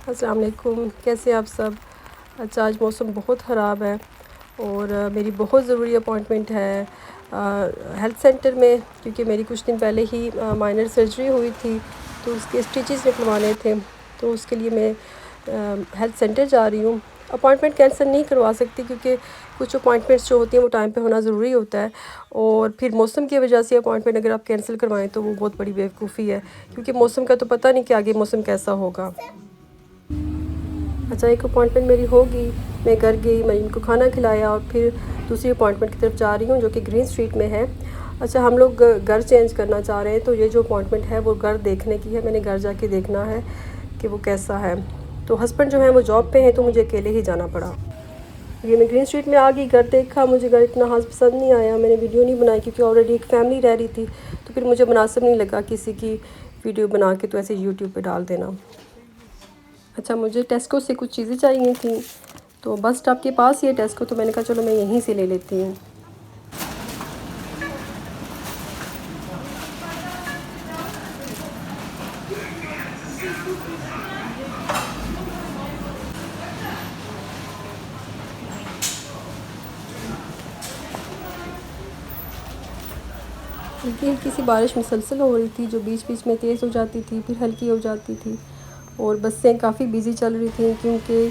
अस्सलाम वालेकुम, कैसे आप सब। अच्छा, आज मौसम बहुत ख़राब है और मेरी बहुत ज़रूरी अपॉइंटमेंट है हेल्थ सेंटर में, क्योंकि मेरी कुछ दिन पहले ही माइनर सर्जरी हुई थी, तो उसके स्टिचेस निकलवाने थे। तो उसके लिए मैं हेल्थ सेंटर जा रही हूँ। अपॉइंटमेंट कैंसिल नहीं करवा सकती, क्योंकि कुछ अपॉइंटमेंट्स जो होती हैं वो टाइम पे होना ज़रूरी होता है, और फिर मौसम की वजह से अपॉइंटमेंट अगर आप कैंसिल करवाएं तो वो बहुत बड़ी बेवकूफ़ी है, क्योंकि मौसम का तो पता नहीं कि आगे मौसम कैसा होगा। अच्छा, एक अपॉइंटमेंट मेरी होगी, मैं घर गई, मैं इनको खाना खिलाया और फिर दूसरी अपॉइंटमेंट की तरफ जा रही हूँ, जो कि ग्रीन स्ट्रीट में है। अच्छा, हम लोग घर चेंज करना चाह रहे हैं, तो ये जो अपॉइंटमेंट है वो घर देखने की है। मैंने घर जाके देखना है कि वो कैसा है। तो हस्बैंड जो है वो जॉब पे हैं, तो मुझे अकेले ही जाना पड़ा। ये मैं ग्रीन स्ट्रीट में आ गई, घर देखा, मुझे घर इतना खास पसंद नहीं आया। मैंने वीडियो नहीं बनाई, क्योंकि ऑलरेडी एक फैमिली रह रही थी, तो फिर मुझे मुनासिब नहीं लगा किसी की वीडियो बना के तो ऐसे यूट्यूब पे डाल देना। अच्छा, मुझे टेस्को से कुछ चीज़ें चाहिए थी, तो बस स्टॉप के पास ही है टेस्को, तो मैंने कहा चलो मैं यहीं से ले लेती हूँ। हल्की हल्की सी बारिश मुसलसल हो रही थी, जो बीच बीच में तेज़ हो जाती थी, फिर हल्की हो जाती थी, और बसें काफ़ी बिज़ी चल रही थी, क्योंकि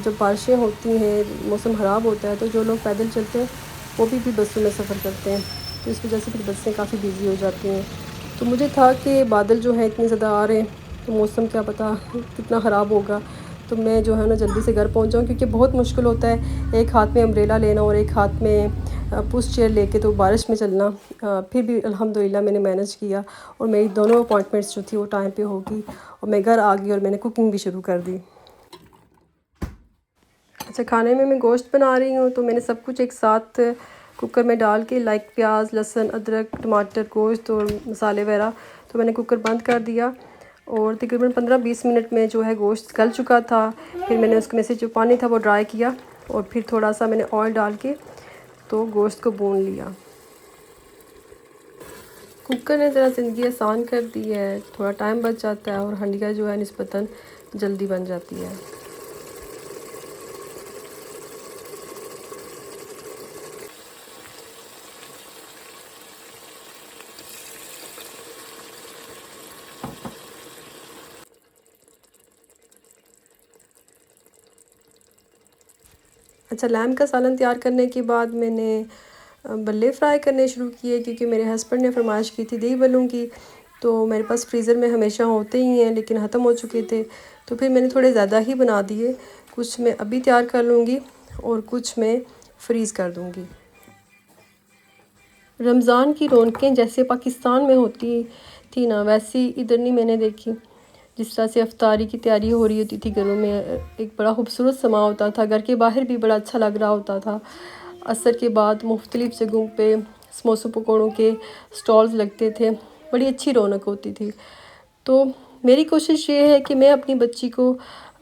जब बारिशें होती हैं, मौसम ख़राब होता है, तो जो लोग पैदल चलते हैं वो भी बसों में सफ़र करते हैं, तो इस वजह से फिर बसें काफ़ी बिज़ी हो जाती हैं। तो मुझे था कि बादल जो हैं इतने ज़्यादा आ रहे हैं, तो मौसम क्या पता कितना ख़राब होगा, तो मैं जो है ना जल्दी से घर पहुंच जाऊँ, क्योंकि बहुत मुश्किल होता है एक हाथ में अम्ब्रेला लेना और एक हाथ में पुश चेयर लेके तो बारिश में चलना। फिर भी अल्हम्दुलिल्लाह मैंने मैनेज किया, और मेरी दोनों अपॉइंटमेंट्स जो थी वो टाइम पे होगी, और मैं घर आ गई और मैंने कुकिंग भी शुरू कर दी। अच्छा, खाने में मैं गोश्त बना रही हूँ, तो मैंने सब कुछ एक साथ कुकर में डाल के, लाइक प्याज, लहसुन, अदरक, टमाटर, गोश्त और मसाले वगैरह, तो मैंने कुकर बंद कर दिया, और तकरीबन 15-20 मिनट में जो है गोश्त गल चुका था। फिर मैंने उसमें से जो पानी था वो ड्राई किया, और फिर थोड़ा सा मैंने ऑयल डाल के तो गोश्त को भून लिया। कुकर ने ज़रा ज़िंदगी आसान कर दी है, थोड़ा टाइम बच जाता है, और हंडिया जो है निस्बतन जल्दी बन जाती है। अच्छा, लैम का सालन तैयार करने के बाद मैंने बल्ले फ्राई करने शुरू किए, क्योंकि मेरे हस्बैंड ने फरमाइश की थी दही बल्लों की, तो मेरे पास फ्रीज़र में हमेशा होते ही हैं, लेकिन ख़त्म हो चुके थे, तो फिर मैंने थोड़े ज़्यादा ही बना दिए। कुछ मैं अभी तैयार कर लूँगी और कुछ मैं फ्रीज़ कर दूँगी। रमज़ान की रौनकें जैसे पाकिस्तान में होती थी ना, वैसी इधर नहीं मैंने देखी। जिस तरह से अफ्तारी की तैयारी हो रही होती थी घरों में, एक बड़ा खूबसूरत समा होता था, घर के बाहर भी बड़ा अच्छा लग रहा होता था। असर के बाद मुख्तलिफ़ जगहों पे समोसों पकौड़ों के स्टॉल्स लगते थे, बड़ी अच्छी रौनक होती थी। तो मेरी कोशिश ये है कि मैं अपनी बच्ची को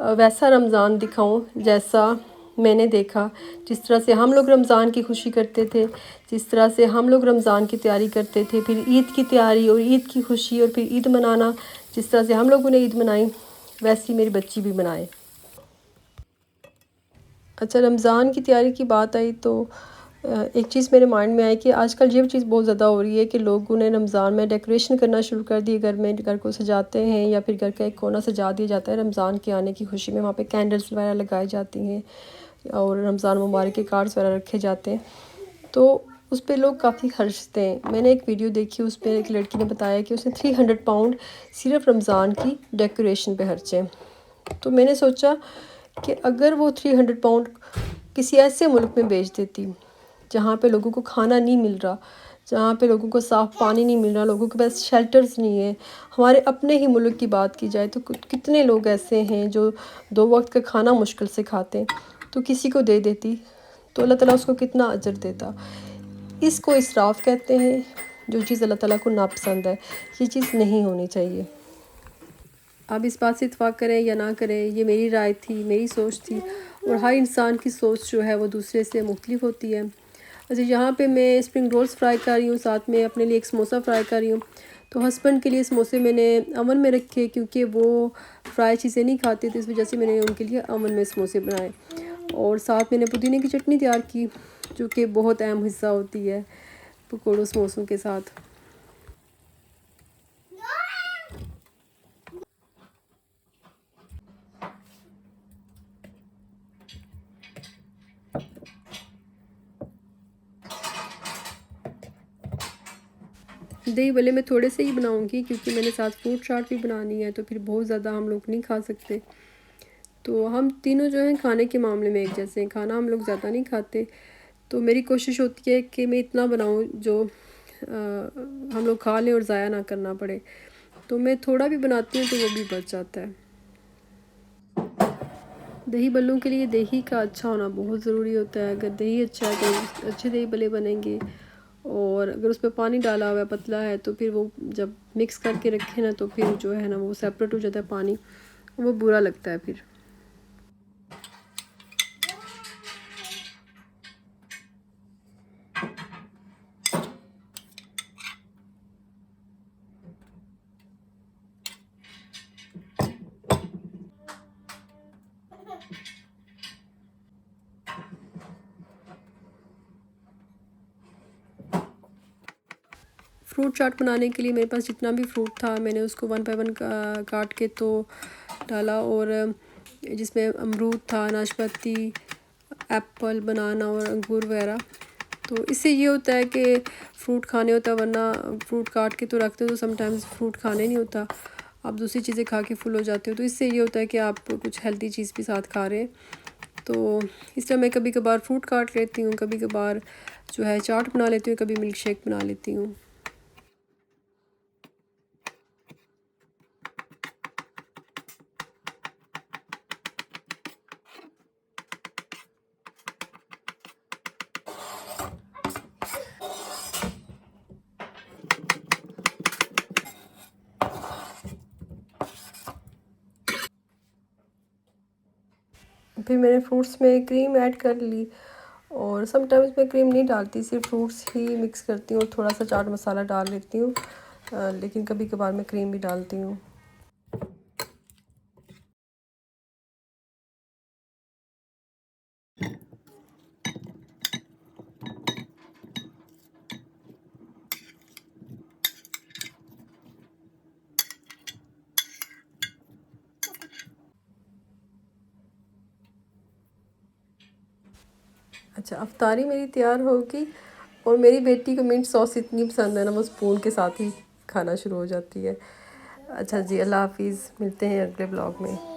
वैसा रमज़ान दिखाऊं जैसा मैंने देखा। जिस तरह से हम लोग रमज़ान की खुशी करते थे, जिस तरह से हम लोग रमज़ान की तैयारी करते थे, फिर ईद की तैयारी और ईद की खुशी, और फिर ईद मनाना, जिस तरह से हम लोगों ने ईद मनाई वैसी मेरी बच्ची भी मनाए। अच्छा, रमज़ान की तैयारी की बात आई तो एक चीज़ मेरे माइंड में आई कि आजकल ये चीज़ बहुत ज़्यादा हो रही है कि लोगों ने रमज़ान में डेकोरेशन करना शुरू कर दी। घर में घर को सजाते हैं, या फिर घर का एक कोना सजा दिया जाता है रमज़ान के आने की खुशी में, वहाँ पे कैंडल्स वगैरह लगाई जाती हैं, और रमज़ान मुबारक के कार्ड्स वगैरह रखे जाते हैं, तो उस पर लोग काफ़ी खर्चते हैं। मैंने एक वीडियो देखी, उस पर एक लड़की ने बताया कि उसने 300 पाउंड सिर्फ रमज़ान की डेकोरेशन पे खर्चे। तो मैंने सोचा कि अगर वो 300 पाउंड किसी ऐसे मुल्क में बेच देती जहाँ पे लोगों को खाना नहीं मिल रहा, जहाँ पे लोगों को साफ़ पानी नहीं मिल रहा, लोगों के पास शेल्टर्स नहीं है। हमारे अपने ही मुल्क की बात की जाए तो कितने लोग ऐसे हैं जो 2 वक्त का खाना मुश्किल से खाते हैं, तो किसी को दे देती तो अल्लाह ताला उसको कितना अजर देता। इसको इसराफ़ कहते हैं, जो चीज़ अल्लाह ताला को नापसंद है, ये चीज़ नहीं होनी चाहिए। आप इस बात से इत्फाक़ करें या ना करें, ये मेरी राय थी, मेरी सोच थी, और हर इंसान की सोच जो है वो दूसरे से मुख्तलिफ होती है। अच्छा, यहाँ पे मैं स्प्रिंग रोल्स फ्राई कर रही हूँ, साथ में अपने लिए एक समोसा फ्राई कर रही हूँ। तो हस्बैंड के लिए समोसे मैंने अवन में रखे क्योंकि वो फ्राई चीज़ें नहीं खाते, तो इस वजह से मैंने उनके लिए अवन में समोसे बनाए। और साथ मैंने पुदीने की चटनी तैयार की, जो कि बहुत अहम हिस्सा होती है पकौड़ों समोसों के साथ। दही भल्ले मैं थोड़े से ही बनाऊंगी क्योंकि मैंने साथ फ्रूट चाट भी बनानी है, तो फिर बहुत ज़्यादा हम लोग नहीं खा सकते। तो हम तीनों जो हैं खाने के मामले में एक जैसे हैं, खाना हम लोग ज़्यादा नहीं खाते। तो मेरी कोशिश होती है कि मैं इतना बनाऊं जो हम लोग खा लें और ज़ाया ना करना पड़े। तो मैं थोड़ा भी बनाती हूँ तो वो भी बच जाता है। दही बल्लों के लिए दही का अच्छा होना बहुत ज़रूरी होता है। अगर दही अच्छा है तो अच्छे दही बल्ले बनेंगे, और अगर उस पर पानी डाला हुआ है, पतला है, तो फिर वो जब मिक्स करके रखें ना तो फिर जो है ना वो सेपरेट हो जाता है पानी, वो बुरा लगता है फिर। फ्रूट चाट बनाने के लिए मेरे पास जितना भी फ्रूट था मैंने उसको वन बाय वन काट के तो डाला, और जिसमें अमरूद था, नाशपाती, एप्पल, बनाना और अंगूर वगैरह। तो इससे ये होता है कि फ्रूट खाने होता है, वरना फ्रूट काट के तो रखते हो तो समटाइम्स फ्रूट खाने नहीं होता, आप दूसरी चीज़ें खा के फुल हो जाते हो। तो इससे ये होता है कि आप कुछ हेल्दी चीज़ भी साथ खा रहे हैं। तो इस तरह मैं कभी कभार फ्रूट काट लेती हूँ, कभी कभार जो है चाट बना लेती हूँ, कभी मिल्क शेक बना लेती हूँ। फिर मैंने फ्रूट्स में क्रीम ऐड कर ली, और समटाइम्स मैं क्रीम नहीं डालती, सिर्फ फ्रूट्स ही मिक्स करती हूँ और थोड़ा सा चाट मसाला डाल लेती हूँ, लेकिन कभी कभार मैं क्रीम भी डालती हूँ। अच्छा, अफ्तारी मेरी तैयार होगी, और मेरी बेटी को मिंट सॉस इतनी पसंद है ना, वो स्पून के साथ ही खाना शुरू हो जाती है। अच्छा जी, अल्लाह हाफिज़, मिलते हैं अगले ब्लॉग में।